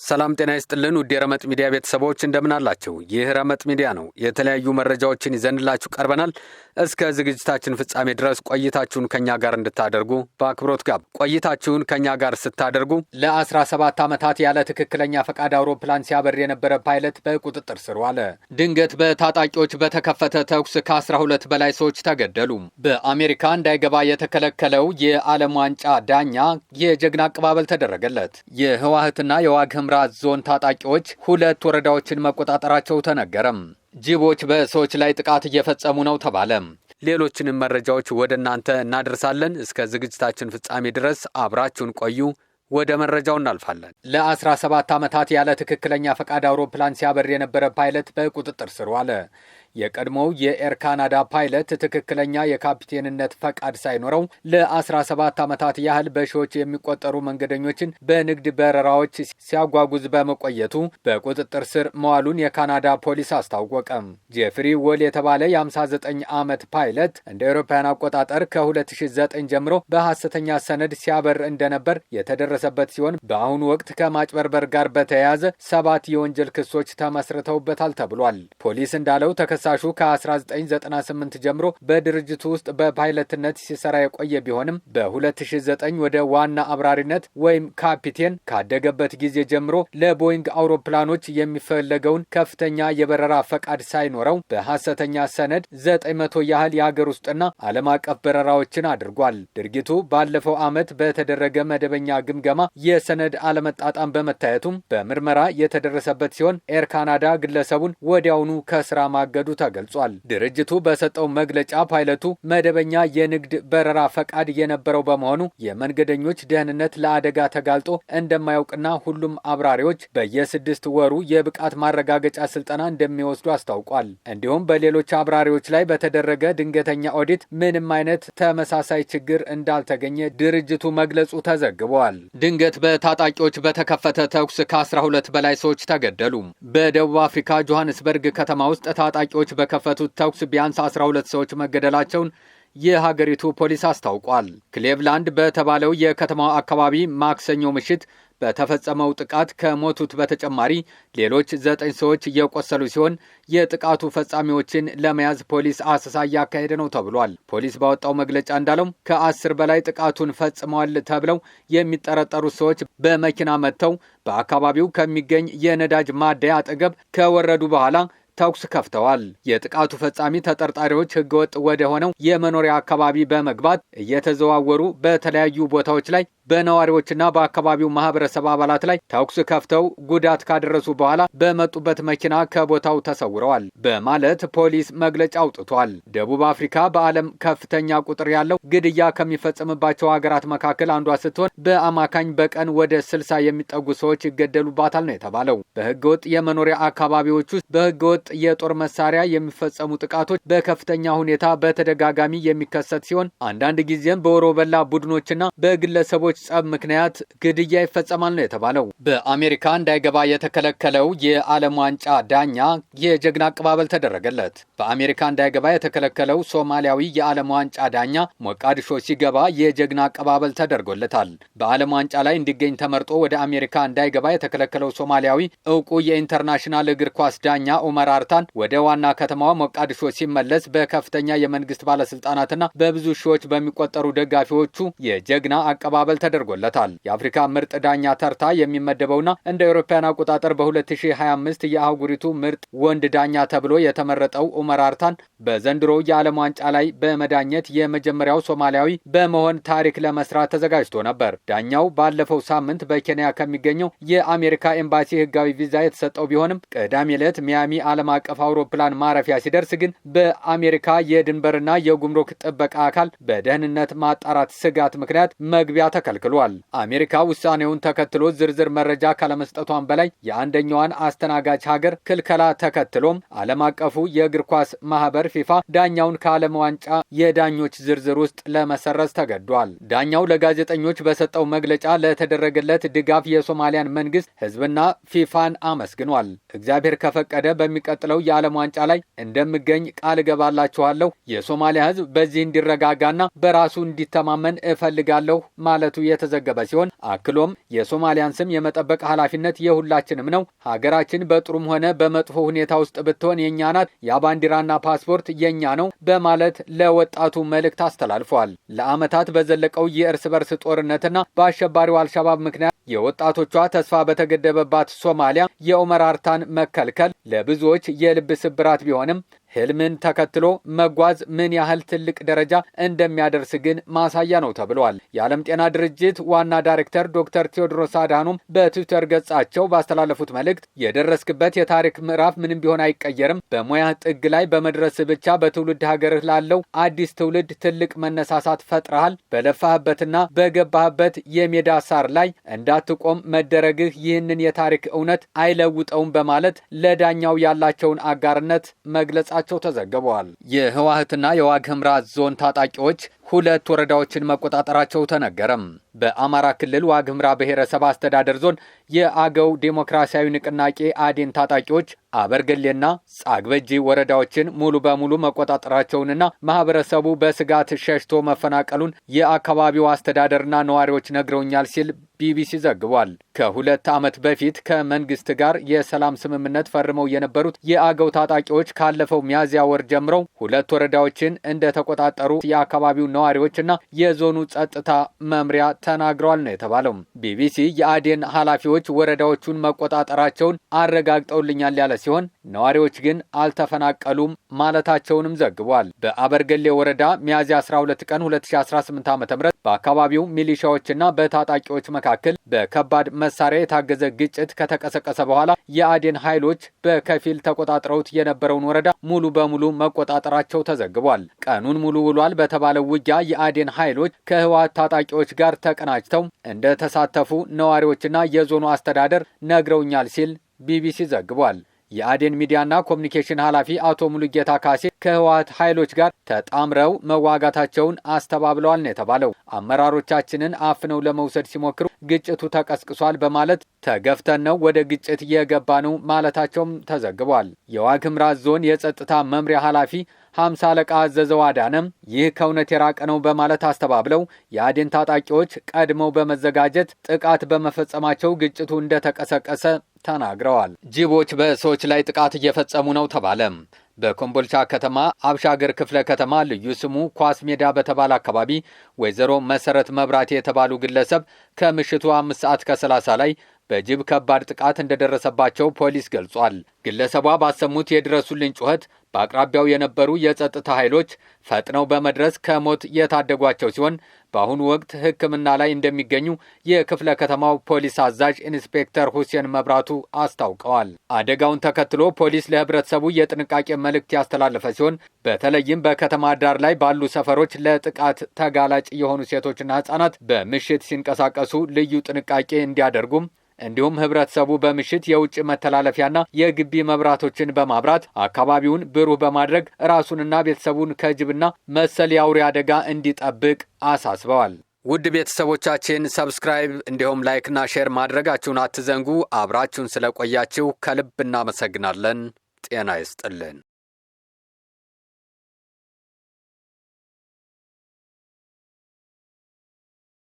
ሰላም ጤና ይስጥልን ውድ የረመጥ ሚዲያ ቤተሰቦች እንደምን አላችሁ? ይህ ረመጥ ሚዲያ ነው። የተለያዩ መረጃዎችን ይዘንላችሁ ቀርበናል። እስከ ዝግጅታችን ፍጻሜ ድረስ ቆይታችሁን ከኛ ጋር እንድታደርጉ በአክብሮት ጋብ ቆይታችሁን ከኛ ጋር ስታደርጉ ለ17 ዓመታት ያለ ትክክለኛ ፈቃድ አውሮፕላን ሲያበር የነበረ ፓይለት በቁጥጥር ስር ዋለ። ድንገት በታጣቂዎች በተከፈተ ተኩስ ከ12 በላይ ሰዎች ተገደሉ። በአሜሪካ እንዳይገባ የተከለከለው የዓለም ዋንጫ ዳኛ የጀግና አቀባበል ተደረገለት። የህወሓትና የዋግ ኽምራ ዞን ታጣቂዎች 2 ወረዳዎችን መቆጣጠራቸው ተነገረም። ጅቦች በሰዎች ላይ ጥቃት እየፈጸሙ ነው ተባለ። ሌሎችንም መረጃዎች ወደ እናንተ እናደርሳለን። እስከ ዝግጅታችን ፍጻሜ ድረስ አብራችሁን ቆዩ። ወደ መረጃው እናልፋለን። ለ17 ዓመታት ያለ ትክክለኛ ፈቃድ አውሮፕላን ሲያበር የነበረ ፓይለት በቁጥጥር ስር ዋለ። የቀድሞው የኤር ካናዳ ፓይለት ትክክለኛ የካፒቴንነት ፈቃድ ሳይኖረው ለ17 ዓመታት ያህል በሺዎች የሚቆጠሩ መንገደኞችን በንግድ በረራዎች ሲያጓጉዝ በመቆየቱ በቁጥጥር ስር መዋሉን የካናዳ ፖሊስ አስታወቀ። ጄፍሪ ወል የተባለ የ59 ዓመት ፓይለት እንደ አውሮፓውያን አቆጣጠር ከ2009 ጀምሮ በሐሰተኛ ሰነድ ሲያበር እንደነበር የተደረሰበት ሲሆን በአሁኑ ወቅት ከማጭበርበር ጋር በተያያዘ 7 የወንጀል ክሶች ተመስርተውበታል ተብሏል። ፖሊስ እንዳለው ተከሳሹ ከ1998 ጀምሮ በድርጅቱ ውስጥ በፓይለትነት ሲሰራ የቆየ ቢሆንም በ2009 ወደ ዋና አብራሪነት ወይም ካፒቴን ካደገበት ጊዜ ጀምሮ ለቦይንግ አውሮፕላኖች የሚፈለገውን ከፍተኛ የበረራ ፈቃድ ሳይኖረው በሐሰተኛ ሰነድ 900 ያህል የሀገር ውስጥና ዓለም አቀፍ በረራዎችን አድርጓል። ድርጊቱ ባለፈው ዓመት በተደረገ መደበኛ ግምገማ የሰነድ አለመጣጣም በመታየቱም በምርመራ የተደረሰበት ሲሆን ኤር ካናዳ ግለሰቡን ወዲያውኑ ከስራ ማገዱ ተገልጿል። ድርጅቱ በሰጠው መግለጫ ፓይለቱ መደበኛ የንግድ በረራ ፈቃድ የነበረው በመሆኑ የመንገደኞች ደህንነት ለአደጋ ተጋልጦ እንደማያውቅና ሁሉም አብራሪዎች በየ6 ወሩ የብቃት ማረጋገጫ ስልጠና እንደሚወስዱ አስታውቋል። እንዲሁም በሌሎች አብራሪዎች ላይ በተደረገ ድንገተኛ ኦዲት ምንም አይነት ተመሳሳይ ችግር እንዳልተገኘ ድርጅቱ መግለጹ ተዘግቧል። ድንገት በታጣቂዎች በተከፈተ ተኩስ ከ12 በላይ ሰዎች ተገደሉ። በደቡብ አፍሪካ ጆሃንስበርግ ከተማ ውስጥ ታጣቂዎች በከፈቱት ተኩስ ቢያንስ 12 ሰዎች መገደላቸውን የሀገሪቱ ፖሊስ አስታውቋል። ክሌቭላንድ በተባለው የከተማው አካባቢ ማክሰኞ ምሽት በተፈጸመው ጥቃት ከሞቱት በተጨማሪ ሌሎች 9 ሰዎች እየቆሰሉ ሲሆን የጥቃቱ ፈጻሚዎችን ለመያዝ ፖሊስ አሰሳ እያካሄደ ነው ተብሏል። ፖሊስ ባወጣው መግለጫ እንዳለው ከ10 በላይ ጥቃቱን ፈጽመዋል ተብለው የሚጠረጠሩ ሰዎች በመኪና መጥተው በአካባቢው ከሚገኝ የነዳጅ ማደያ አጠገብ ከወረዱ በኋላ ተኩስ ከፍተዋል። የጥቃቱ ፈጻሚ ተጠርጣሪዎች ህገወጥ ወደ ሆነው የመኖሪያ አካባቢ በመግባት እየተዘዋወሩ በተለያዩ ቦታዎች ላይ በነዋሪዎችና በአካባቢው ማህበረሰብ አባላት ላይ ተኩስ ከፍተው ጉዳት ካደረሱ በኋላ በመጡበት መኪና ከቦታው ተሰውረዋል በማለት ፖሊስ መግለጫ አውጥቷል። ደቡብ አፍሪካ በዓለም ከፍተኛ ቁጥር ያለው ግድያ ከሚፈጸምባቸው ሀገራት መካከል አንዷ ስትሆን በአማካኝ በቀን ወደ 60 የሚጠጉ ሰዎች ይገደሉባታል ነው የተባለው። በህገወጥ የመኖሪያ አካባቢዎች ውስጥ በህገወጥ የጦር መሳሪያ የሚፈጸሙ ጥቃቶች በከፍተኛ ሁኔታ በተደጋጋሚ የሚከሰት ሲሆን አንዳንድ ጊዜም በወሮበላ ቡድኖችና በግለሰቦች ጸብ ምክንያት ግድያ ይፈጸማል ነው የተባለው። በአሜሪካ እንዳይገባ የተከለከለው የዓለም ዋንጫ ዳኛ የጀግና አቀባበል ተደረገለት። በአሜሪካ እንዳይገባ የተከለከለው ሶማሊያዊ የዓለም ዋንጫ ዳኛ ሞቃዲሾ ሲገባ የጀግና አቀባበል ተደርጎለታል። በዓለም ዋንጫ ላይ እንዲገኝ ተመርጦ ወደ አሜሪካ እንዳይገባ የተከለከለው ሶማሊያዊ እውቁ የኢንተርናሽናል እግር ኳስ ዳኛ ኡመር አርታን ወደ ዋና ከተማዋ ሞቃዲሾ ሲመለስ በከፍተኛ የመንግስት ባለስልጣናትና በብዙ ሺዎች በሚቆጠሩ ደጋፊዎቹ የጀግና አቀባበል ተደርጎለታል። የአፍሪካ ምርጥ ዳኛ ተርታ የሚመደበውና እንደ አውሮፓውያን አቆጣጠር በ2025 የአህጉሪቱ ምርጥ ወንድ ዳኛ ተብሎ የተመረጠው ኡመር አርታን በዘንድሮው የዓለም ዋንጫ ላይ በመዳኘት የመጀመሪያው ሶማሊያዊ በመሆን ታሪክ ለመስራት ተዘጋጅቶ ነበር። ዳኛው ባለፈው ሳምንት በኬንያ ከሚገኘው የአሜሪካ ኤምባሲ ህጋዊ ቪዛ የተሰጠው ቢሆንም ቅዳሜ ዕለት ሚያሚ ዓለም አቀፍ አውሮፕላን ማረፊያ ሲደርስ ግን በአሜሪካ የድንበርና የጉምሩክ ጥበቃ አካል በደህንነት ማጣራት ስጋት ምክንያት መግቢያ ተከልክሏል። አሜሪካ ውሳኔውን ተከትሎ ዝርዝር መረጃ ካለመስጠቷን በላይ የአንደኛዋን አስተናጋጅ ሀገር ክልከላ ተከትሎም ዓለም አቀፉ የእግር ኳስ ማህበር ፊፋ ዳኛውን ከዓለም ዋንጫ የዳኞች ዝርዝር ውስጥ ለመሰረዝ ተገዷል። ዳኛው ለጋዜጠኞች በሰጠው መግለጫ ለተደረገለት ድጋፍ የሶማሊያን መንግስት ህዝብና ፊፋን አመስግኗል። እግዚአብሔር ከፈቀደ በሚቀጥለው የዓለም ዋንጫ ላይ እንደምገኝ ቃል እገባላችኋለሁ። የሶማሊያ ህዝብ በዚህ እንዲረጋጋና በራሱ እንዲተማመን እፈልጋለሁ ማለቱ ማለቱ የተዘገበ ሲሆን አክሎም የሶማሊያን ስም የመጠበቅ ኃላፊነት የሁላችንም ነው። ሀገራችን በጥሩም ሆነ በመጥፎ ሁኔታ ውስጥ ብትሆን የኛ ናት። ያ ባንዲራና ፓስፖርት የኛ ነው በማለት ለወጣቱ መልእክት አስተላልፈዋል። ለዓመታት በዘለቀው የእርስ በርስ ጦርነትና በአሸባሪው አልሸባብ ምክንያት የወጣቶቿ ተስፋ በተገደበባት ሶማሊያ የኡመር አርታን መከልከል ለብዙዎች የልብ ስብራት ቢሆንም ህልምን ተከትሎ መጓዝ ምን ያህል ትልቅ ደረጃ እንደሚያደርስ ግን ማሳያ ነው ተብሏል። የዓለም ጤና ድርጅት ዋና ዳይሬክተር ዶክተር ቴዎድሮስ አድሃኖም በትዊተር ገጻቸው ባስተላለፉት መልእክት የደረስክበት የታሪክ ምዕራፍ ምንም ቢሆን አይቀየርም። በሙያ ጥግ ላይ በመድረስ ብቻ በትውልድ ሀገርህ ላለው አዲስ ትውልድ ትልቅ መነሳሳት ፈጥረሃል። በለፋህበትና በገባህበት የሜዳ ሳር ላይ እንዳትቆም መደረግህ ይህንን የታሪክ እውነት አይለውጠውም በማለት ለዳኛው ያላቸውን አጋርነት መግለጽ ተዘግበዋል። የህወሓትና የዋግ ኽምራ ዞን ታጣቂዎች 2 ወረዳዎችን መቆጣጠራቸው ተነገረም። በአማራ ክልል ዋግ ኽምራ ብሔረሰብ አስተዳደር ዞን የአገው ዴሞክራሲያዊ ንቅናቄ አዴን ታጣቂዎች አበርገሌና ጻግበጂ ወረዳዎችን ሙሉ በሙሉ መቆጣጠራቸውንና ማህበረሰቡ በስጋት ሸሽቶ መፈናቀሉን የአካባቢው አስተዳደርና ነዋሪዎች ነግረውኛል ሲል ቢቢሲ ዘግቧል። ከ2 ዓመት በፊት ከመንግስት ጋር የሰላም ስምምነት ፈርመው የነበሩት የአገው ታጣቂዎች ካለፈው ሚያዝያ ወር ጀምረው 2 ወረዳዎችን እንደተቆጣጠሩ የአካባቢው ነዋሪዎችና የዞኑ ጸጥታ መምሪያ ተናግረዋል ነው የተባለው። ቢቢሲ የአዴን ኃላፊዎች ወረዳዎቹን መቆጣጠራቸውን አረጋግጠውልኛል ያለ ሲሆን ነዋሪዎች ግን አልተፈናቀሉም ማለታቸውንም ዘግቧል። በአበርገሌ ወረዳ ሚያዝያ 12 ቀን 2018 ዓ.ም በአካባቢው ሚሊሻዎችና በታጣቂዎች መካከል በከባድ መሳሪያ የታገዘ ግጭት ከተቀሰቀሰ በኋላ የአዴን ኃይሎች በከፊል ተቆጣጥረውት የነበረውን ወረዳ ሙሉ በሙሉ መቆጣጠራቸው ተዘግቧል። ቀኑን ሙሉ ውሏል በተባለው ውጊያ የአዴን ኃይሎች ከህወሓት ታጣቂዎች ጋር ተቀናጅተው እንደተሳተፉ ነዋሪዎችና የዞኑ አስተዳደር ነግረውኛል ሲል ቢቢሲ ዘግቧል። የአዴን ሚዲያና ኮሚኒኬሽን ኃላፊ አቶ ሙሉጌታ ካሴ ከህወሓት ኃይሎች ጋር ተጣምረው መዋጋታቸውን አስተባብለዋል ነው የተባለው። አመራሮቻችንን አፍነው ለመውሰድ ሲሞክሩ ግጭቱ ተቀስቅሷል በማለት ተገፍተን ነው ወደ ግጭት የገባ ነው ማለታቸውም ተዘግቧል። የዋግ ኽምራ ዞን የጸጥታ መምሪያ ኃላፊ 50 አለቃ አዘዘው አዳነም ይህ ከእውነት የራቀ ነው በማለት አስተባብለው የአዴን ታጣቂዎች ቀድመው በመዘጋጀት ጥቃት በመፈጸማቸው ግጭቱ እንደተቀሰቀሰ ተናግረዋል። ጅቦች በሰዎች ላይ ጥቃት እየፈጸሙ ነው ተባለ። በኮምቦልቻ ከተማ አብሻገር ክፍለ ከተማ ልዩ ስሙ ኳስ ሜዳ በተባለ አካባቢ ወይዘሮ መሰረት መብራቴ የተባሉ ግለሰብ ከምሽቱ 5:30 ላይ በጅብ ከባድ ጥቃት እንደደረሰባቸው ፖሊስ ገልጿል። ግለሰቧ ባሰሙት የድረሱልኝ ጩኸት በአቅራቢያው የነበሩ የጸጥታ ኃይሎች ፈጥነው በመድረስ ከሞት የታደጓቸው ሲሆን በአሁኑ ወቅት ሕክምና ላይ እንደሚገኙ የክፍለ ከተማው ፖሊስ አዛዥ ኢንስፔክተር ሁሴን መብራቱ አስታውቀዋል። አደጋውን ተከትሎ ፖሊስ ለህብረተሰቡ የጥንቃቄ መልእክት ያስተላለፈ ሲሆን በተለይም በከተማ ዳር ላይ ባሉ ሰፈሮች ለጥቃት ተጋላጭ የሆኑ ሴቶችና ህጻናት በምሽት ሲንቀሳቀሱ ልዩ ጥንቃቄ እንዲያደርጉም እንዲሁም ህብረተሰቡ በምሽት የውጭ መተላለፊያና የግቢ መብራቶችን በማብራት አካባቢውን ብሩህ በማድረግ ራሱንና ቤተሰቡን ከጅብና መሰል የአውሬ አደጋ እንዲጠብቅ አሳስበዋል። ውድ ቤተሰቦቻችን ሰብስክራይብ እንዲሁም ላይክና ሼር ማድረጋችሁን አትዘንጉ። አብራችሁን ስለቆያችሁ ከልብ እናመሰግናለን። ጤና ይስጥልን።